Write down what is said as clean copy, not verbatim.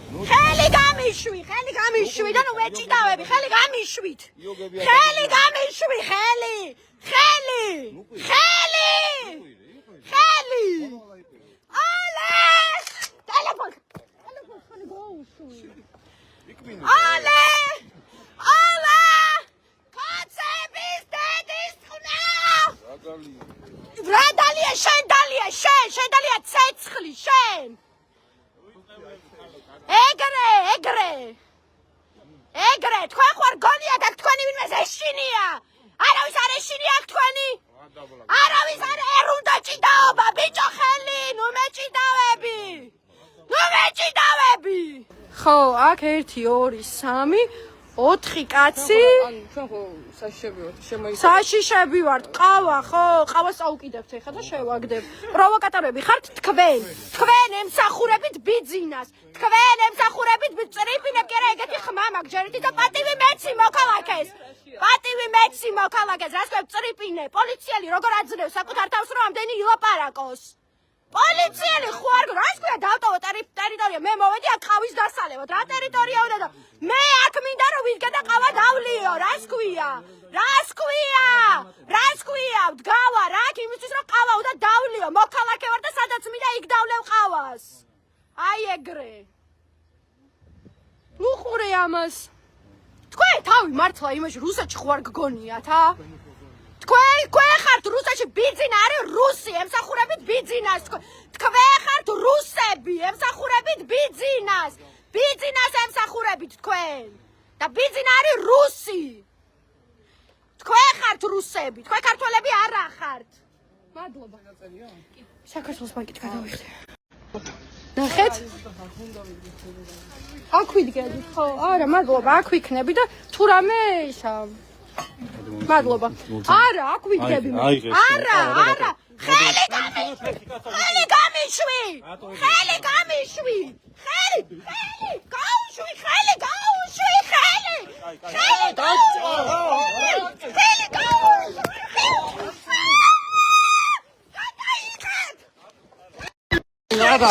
ხელი გამიშვი და ნუ მეჭიდავები, ხელი გამიშვით. ხელი გამიშვი, ხელი. ალე! ტელეფონ ხანი გაუშვი. ალე! კაცების დედის ხნა! რა დალია შენ დალია ცეცხლი შენ. ეგრე, თქვენ ხوار გონიათ აქ თქვენი ვინმე ეშინია. არავის არ ეშინია აქ თქვენი. არავის არ ერუნდა ჭიდაობა, ბიჭო ხელი, ნუ მეჭიდავები. ხო, აქ 1 2 3 4 კაცი. ანუ ჩვენ ხო საშიშები ვართ, საშიშები ვართ, ყავა, ხო, ყავას წაუკიდებთ ეხლა და შევაგდებ. პროვოკატორები ხართ თქვენ. თქვენ ემსახურებით ბიძინას. თქვენ ემსახურებით წრიპინებ, კი არა ეგეთი ხმა მაქვს ჯერითი და პატივი მეცი მოქალაქეს. რას ქვია წრიპინე? პოლიციელი როგორ აძლევს საკუთარ თავს რომ ამდენი ილაპარაკოს? პოლიციელი ხო არ რას ქვია დავტოვო ტერიტორია, მე მოვედი აქ ყავის დასალევად. რა ტერიტორია უნდა და მე აქ მინდა რომ ვიდგა და ყავა დავლიო. რას ქვია? ვდგავა რა აქ იმისთვის რომ ყავა უნდა დავლიო. მოქალაქე ვარ და სადაც მინდა იქ დავლევ ყავას. აი ეგრე. უყურე ამას. თქვენ თავი მართლა იმაში რუსეთში ხო არ გგონიათ, ა? თქვენ ხართ რუსეთში ბიძინა არის რუსი, ემსახურებით ბიძინას. თქვენ ხართ რუსები, ემსახურებით ბიძინას. ბიძინას ემსახურებით თქვენ. და ბიძინა არის რუსი. თქვენ ხართ რუსები, თქვენ ქართველები არა ხართ. მადლობა. საქართველოს ბანკით გადავიხდე. ნახეთ? აქ ვიდგენთ, ხო? არა, მადლობა, აქ ვიქნები და თუ რამე ისა მადლობა. არა, აქ ვიდგები მე. არა. ხელი გამიშვი. Nada,